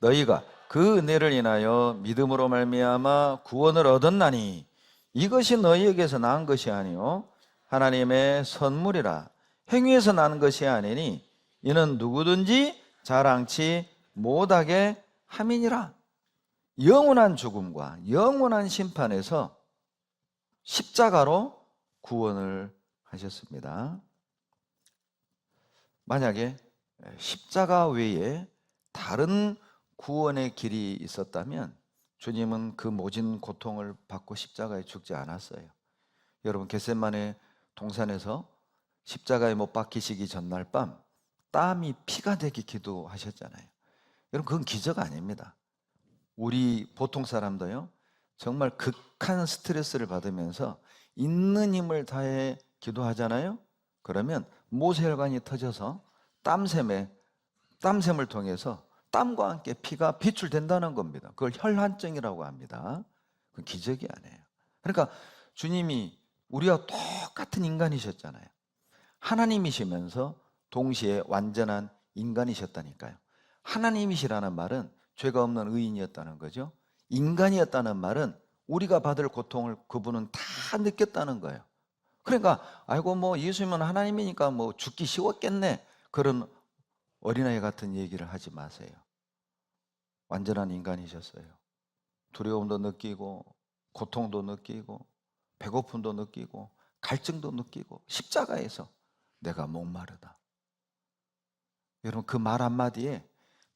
너희가 그 은혜를 인하여 믿음으로 말미암아 구원을 얻었나니 이것이 너희에게서 난 것이 아니요 하나님의 선물이라. 행위에서 난 것이 아니니 이는 누구든지 자랑치 못하게 함이니라. 영원한 죽음과 영원한 심판에서 십자가로 구원을 하셨습니다. 만약에 십자가 외에 다른 구원의 길이 있었다면 주님은 그 모진 고통을 받고 십자가에 죽지 않았어요. 여러분, 겟세마네 동산에서 십자가에 못 박히시기 전날 밤 땀이 피가 되게 기도하셨잖아요. 여러분, 그건 기적 아닙니다. 우리 보통 사람도요, 정말 극한 스트레스를 받으면서 있는 힘을 다해 기도하잖아요. 그러면 모세혈관이 터져서 땀샘을 통해서 땀과 함께 피가 배출된다는 겁니다. 그걸 혈환증이라고 합니다. 그건 기적이 아니에요. 그러니까 주님이 우리와 똑같은 인간이셨잖아요. 하나님이시면서 동시에 완전한 인간이셨다니까요. 하나님이시라는 말은 죄가 없는 의인이었다는 거죠. 인간이었다는 말은 우리가 받을 고통을 그분은 다 느꼈다는 거예요. 그러니까 아이고 뭐 예수님은 하나님이니까 뭐 죽기 쉬웠겠네, 그런 어린아이 같은 얘기를 하지 마세요. 완전한 인간이셨어요. 두려움도 느끼고 고통도 느끼고 배고픔도 느끼고 갈증도 느끼고 십자가에서 내가 목마르다. 여러분, 그 말 한마디에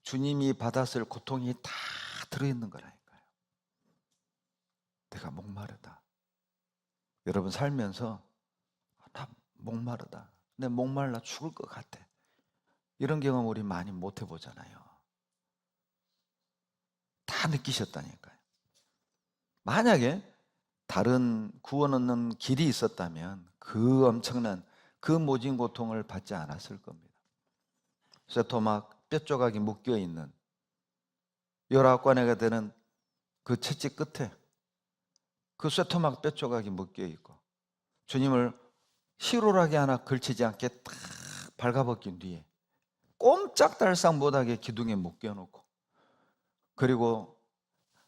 주님이 받았을 고통이 다 들어있는 거라니까요. 내가 목마르다. 여러분, 살면서 나 목마르다, 내 목말라 죽을 것 같아, 이런 경험 우리 많이 못 해보잖아요. 다 느끼셨다니까요. 만약에 다른 구원 얻는 길이 있었다면 그 엄청난 그 모진 고통을 받지 않았을 겁니다. 쇠토막 뼈조각이 묶여있는 19관에가 되는 그 채찍 끝에 그 쇠토막 뼈조각이 묶여있고 주님을 희로하게 하나 걸치지 않게 딱 발가벗긴 뒤에 꼼짝달싹 못하게 기둥에 묶여놓고, 그리고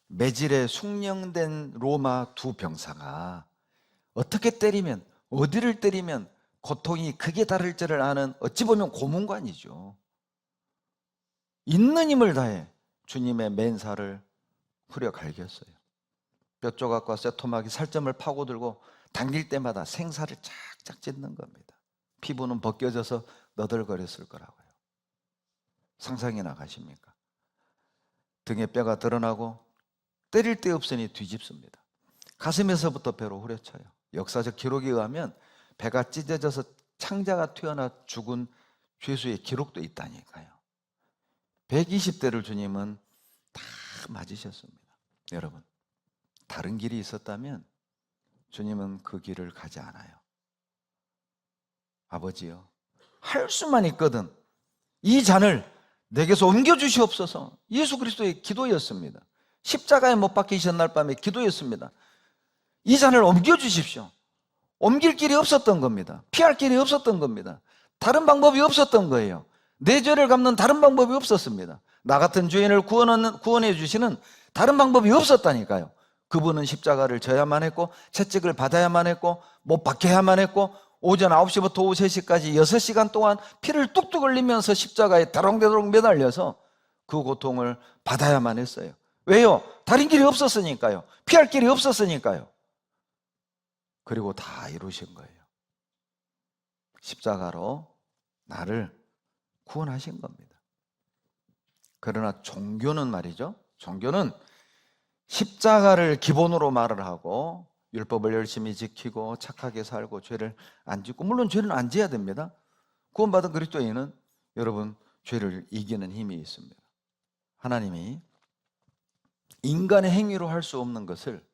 매질에 숙련된 로마 두 병사가 어떻게 때리면, 어디를 때리면 고통이 크게 다를 줄을 아는 어찌 보면 고문관이죠. 있는 힘을 다해 주님의 맨살을 후려 갈겼어요. 뼈조각과 쇠토막이 살점을 파고들고 당길 때마다 생사를 쫙쫙 찢는 겁니다. 피부는 벗겨져서 너덜거렸을 거라고요. 상상이나 가십니까? 등에 뼈가 드러나고 때릴 데 없으니 뒤집습니다. 가슴에서부터 배로 후려쳐요. 역사적 기록에 의하면 배가 찢어져서 창자가 튀어나 죽은 죄수의 기록도 있다니까요. 120대를 주님은 다 맞으셨습니다. 여러분, 다른 길이 있었다면 주님은 그 길을 가지 않아요. 아버지요, 할 수만 있거든 이 잔을 내게서 옮겨주시옵소서. 예수 그리스도의 기도였습니다. 십자가에 못 박히신 날 밤에 기도였습니다. 이 잔을 옮겨주십시오. 옮길 길이 없었던 겁니다. 피할 길이 없었던 겁니다. 다른 방법이 없었던 거예요. 내 죄를 갚는 다른 방법이 없었습니다. 나 같은 죄인을 구원해 주시는 다른 방법이 없었다니까요. 그분은 십자가를 져야만 했고 채찍을 받아야만 했고 못 박혀야만 했고 오전 9시부터 오후 3시까지 6시간 동안 피를 뚝뚝 흘리면서 십자가에 다롱다롱 매달려서 그 고통을 받아야만 했어요. 왜요? 다른 길이 없었으니까요. 피할 길이 없었으니까요. 그리고 다 이루신 거예요. 십자가로 나를 구원하신 겁니다. 그러나 종교는 말이죠, 종교는 십자가를 기본으로 말을 하고 율법을 열심히 지키고 착하게 살고 죄를 안 짓고, 물론 죄는 안 지어야 됩니다. 구원받은 그리스도인은 여러분 죄를 이기는 힘이 있습니다. 하나님이 인간의 행위로 할 수 없는 것을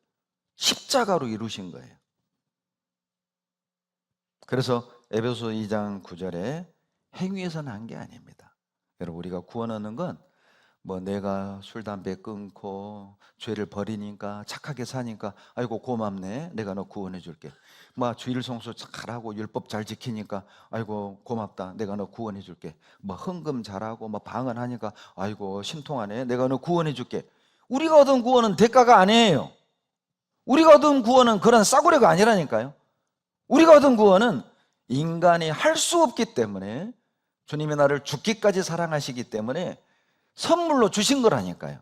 십자가로 이루신 거예요. 그래서 에베소 2장 9절에 행위에서 난 게 아닙니다. 여러분, 우리가 구원 얻는 건 뭐 내가 술 담배 끊고 죄를 버리니까 착하게 사니까 아이고 고맙네, 내가 너 구원해 줄게. 뭐 주일 성수 잘하고 율법 잘 지키니까 아이고 고맙다, 내가 너 구원해 줄게. 뭐 헌금 잘하고 뭐 방언하니까 아이고 신통하네, 내가 너 구원해 줄게. 우리가 얻은 구원은 대가가 아니에요. 우리가 얻은 구원은 그런 싸구려가 아니라니까요. 우리가 얻은 구원은 인간이 할 수 없기 때문에, 주님이 나를 죽기까지 사랑하시기 때문에 선물로 주신 거라니까요.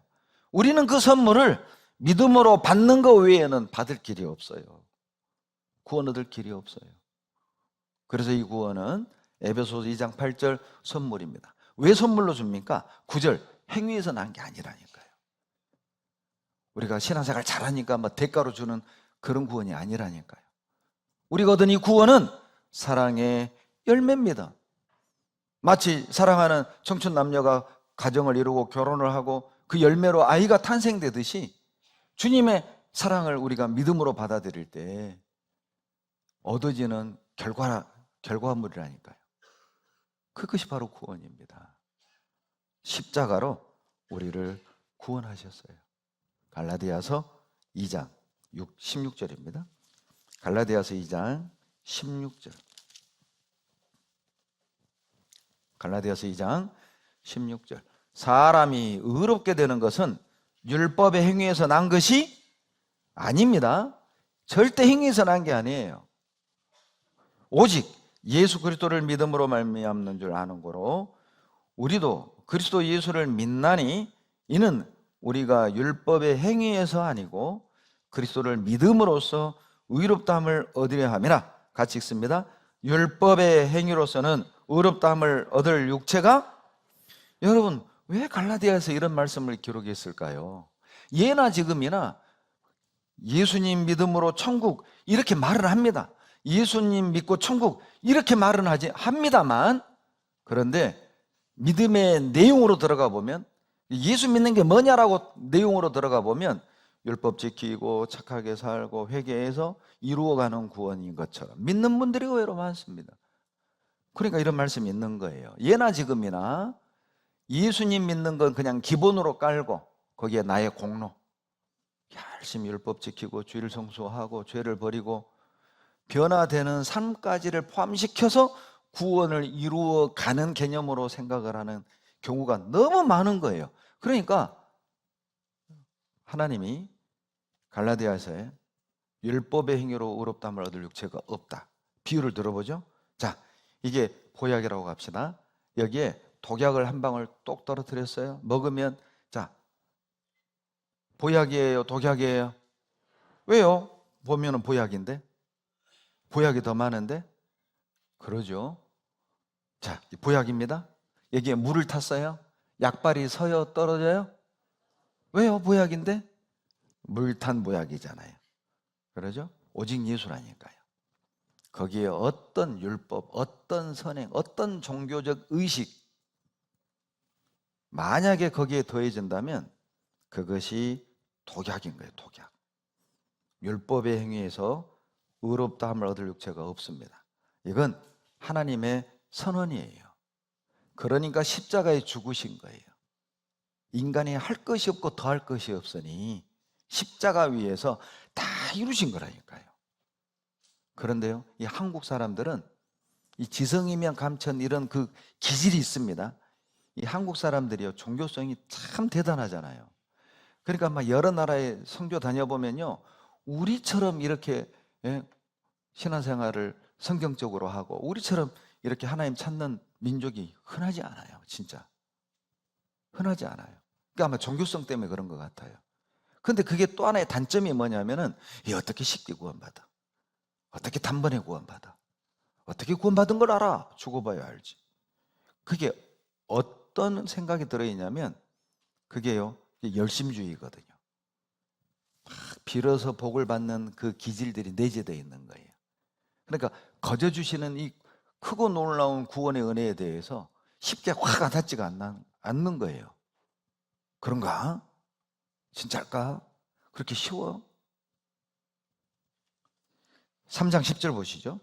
우리는 그 선물을 믿음으로 받는 것 외에는 받을 길이 없어요. 구원 얻을 길이 없어요. 그래서 이 구원은 에베소서 2장 8절 선물입니다. 왜 선물로 줍니까? 9절 행위에서 난 게 아니라니까요. 우리가 신앙생활 잘하니까 뭐 대가로 주는 그런 구원이 아니라니까요. 우리가 얻은 이 구원은 사랑의 열매입니다. 마치 사랑하는 청춘 남녀가 가정을 이루고 결혼을 하고 그 열매로 아이가 탄생되듯이 주님의 사랑을 우리가 믿음으로 받아들일 때 얻어지는 결과물이라니까요. 그것이 바로 구원입니다. 십자가로 우리를 구원하셨어요. 갈라디아서 2장 16절입니다. 갈라디아서 2장 16절. 갈라디아서 2장 16절. 사람이 의롭게 되는 것은 율법의 행위에서 난 것이 아닙니다. 절대 행위에서 난 게 아니에요. 오직 예수 그리스도를 믿음으로 말미암는 줄 아는 거로 우리도 그리스도 예수를 믿나니 이는 우리가 율법의 행위에서 아니고 그리스도를 믿음으로써 의롭다함을 얻으려 함이라. 같이 읽습니다. 율법의 행위로서는 의롭다함을 얻을 육체가, 여러분 왜 갈라디아에서 이런 말씀을 기록했을까요? 예나 지금이나 예수님 믿음으로 천국 이렇게 말을 합니다. 예수님 믿고 천국 이렇게 말은 합니다만, 그런데 믿음의 내용으로 들어가 보면, 예수 믿는 게 뭐냐라고 내용으로 들어가 보면 율법 지키고 착하게 살고 회개해서 이루어가는 구원인 것처럼 믿는 분들이 의외로 많습니다. 그러니까 이런 말씀이 있는 거예요. 예나 지금이나 예수님 믿는 건 그냥 기본으로 깔고 거기에 나의 공로, 열심히 율법 지키고 주일 성수하고 죄를 버리고 변화되는 삶까지를 포함시켜서 구원을 이루어가는 개념으로 생각을 하는 경우가 너무 많은 거예요. 그러니까 하나님이 갈라디아서에 율법의 행위로 의롭다함을 얻을 육체가 없다, 비유를 들어보죠. 자, 이게 보약이라고 합시다. 여기에 독약을 한 방울 똑 떨어뜨렸어요. 먹으면, 자, 보약이에요, 독약이에요? 왜요? 보면은 보약인데, 보약이 더 많은데? 그러죠. 자, 보약입니다. 여기에 물을 탔어요. 약발이 서요, 떨어져요? 왜요? 보약인데? 물 탄 보약이잖아요. 그러죠? 오직 예수라니까요. 거기에 어떤 율법, 어떤 선행, 어떤 종교적 의식, 만약에 거기에 더해진다면 그것이 독약인 거예요. 독약. 율법의 행위에서 의롭다함을 얻을 육체가 없습니다. 이건 하나님의 선언이에요. 그러니까 십자가에 죽으신 거예요. 인간이 할 것이 없고 더할 것이 없으니 십자가 위에서 다 이루신 거라니까요. 그런데요, 이 한국 사람들은 이 지성이면 감천 이런 그 기질이 있습니다. 이 한국 사람들이요, 종교성이 참 대단하잖아요. 그러니까 막 여러 나라에 선교 다녀보면요, 우리처럼 이렇게 신앙생활을 성경적으로 하고 우리처럼 이렇게 하나님 찾는 민족이 흔하지 않아요. 진짜 흔하지 않아요. 그러니까 아마 종교성 때문에 그런 것 같아요. 근데 그게 또 하나의 단점이 뭐냐면은, 어떻게 쉽게 구원받아, 어떻게 단번에 구원받아, 어떻게 구원받은 걸 알아, 죽어봐야 알지. 그게 어떤 생각이 들어있냐면, 그게요, 열심주의거든요. 막 빌어서 복을 받는 그 기질들이 내재되어 있는 거예요. 그러니까 거저 주시는 이 크고 놀라운 구원의 은혜에 대해서 쉽게 확 와닿지가 않는 거예요. 그런가? 진짜일까? 그렇게 쉬워? 3장 10절 보시죠.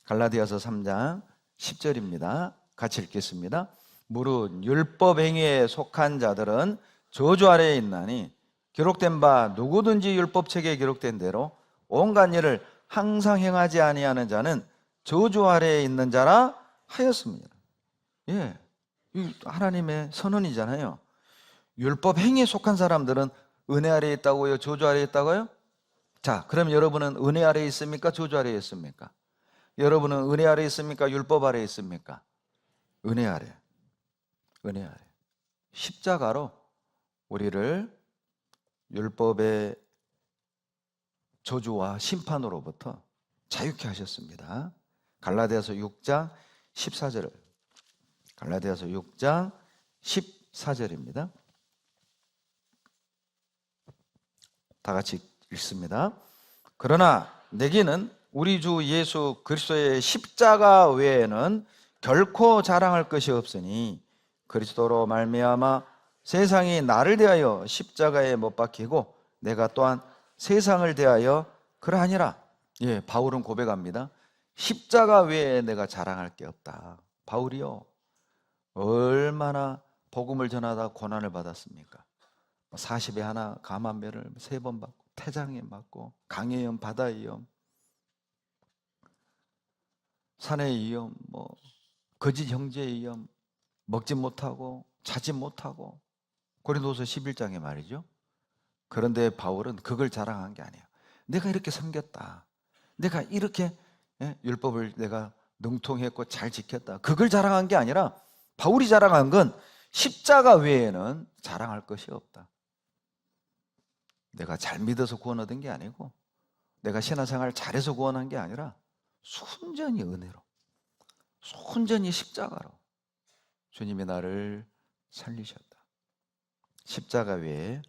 갈라디아서 3장 10절입니다. 같이 읽겠습니다. 무릇 율법 행위에 속한 자들은 저주 아래에 있나니 기록된 바 누구든지 율법책에 기록된 대로 온갖 일을 항상 행하지 아니하는 자는 저주 아래에 있는 자라 하였습니다. 예, 이 하나님의 선언이잖아요. 율법 행위에 속한 사람들은 은혜 아래에 있다고요? 저주 아래에 있다고요? 자, 그럼 여러분은 은혜 아래에 있습니까? 저주 아래에 있습니까? 여러분은 은혜 아래에 있습니까? 율법 아래에 있습니까? 은혜 아래. 은혜 아래. 십자가로 우리를 율법의 저주와 심판으로부터 자유케 하셨습니다. 갈라디아서 6장 14절을 갈라디아서 6장 14절입니다. 다 같이 읽습니다. 그러나 내게는 우리 주 예수 그리스도의 십자가 외에는 결코 자랑할 것이 없으니 그리스도로 말미암아 세상이 나를 대하여 십자가에 못 박히고 내가 또한 세상을 대하여 그러하니라. 예, 바울은 고백합니다. 십자가 외에 내가 자랑할 게 없다. 바울이요, 얼마나 복음을 전하다 고난을 받았습니까? 40에 하나 감암매를 3번 받고 태장에 맞고 강해염, 바다위험, 산의 위험, 거짓 형제의 위험, 먹지 못하고 자지 못하고 고린도서 11장에 말이죠. 그런데 바울은 그걸 자랑한 게 아니에요. 내가 이렇게 섬겼다. 내가 이렇게 율법을 내가 능통했고 잘 지켰다. 그걸 자랑한 게 아니라 바울이 자랑한 건 십자가 외에는 자랑할 것이 없다. 내가 잘 믿어서 구원 얻은 게 아니고 내가 신앙생활 잘해서 구원한 게 아니라 순전히 은혜로, 순전히 십자가로 주님이 나를 살리셨다. 십자가 외에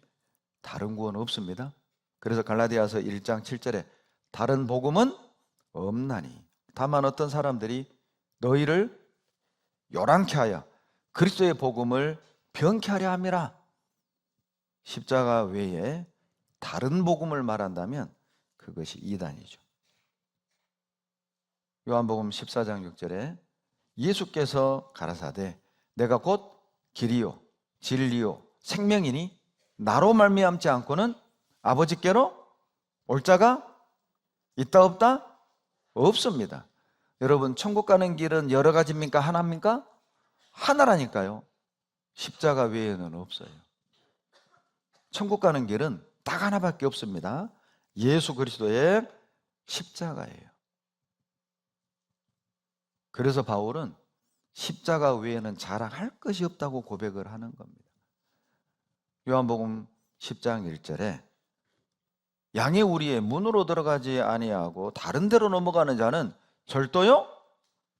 다른 구원은 없습니다. 그래서 갈라디아서 1장 7절에 다른 복음은 없나니 다만 어떤 사람들이 너희를 요란케 하여 그리스도의 복음을 병케 하려 함이라. 십자가 외에 다른 복음을 말한다면 그것이 이단이죠. 요한복음 14장 6절에 예수께서 가라사대 내가 곧 길이요 진리요 생명이니 나로 말미암지 않고는 아버지께로 올 자가 있다 없다? 없습니다. 여러분, 천국 가는 길은 여러 가지입니까? 하나입니까? 하나라니까요. 십자가 외에는 없어요. 천국 가는 길은 딱 하나밖에 없습니다. 예수 그리스도의 십자가예요. 그래서 바울은 십자가 외에는 자랑할 것이 없다고 고백을 하는 겁니다. 요한복음 10장 1절에 양의 우리의 문으로 들어가지 아니하고 다른 데로 넘어가는 자는 절도요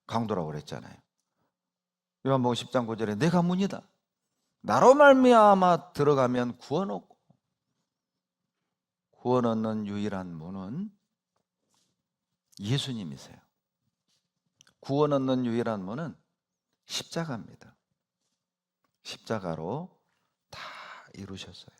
강도라고 그랬잖아요. 요한복음 10장 9절에 내가 문이다. 나로 말미암아 들어가면 구원 얻고 구원 얻는 유일한 문은 예수님이세요. 구원 얻는 유일한 문은 십자가입니다. 십자가로 다 이루셨어요.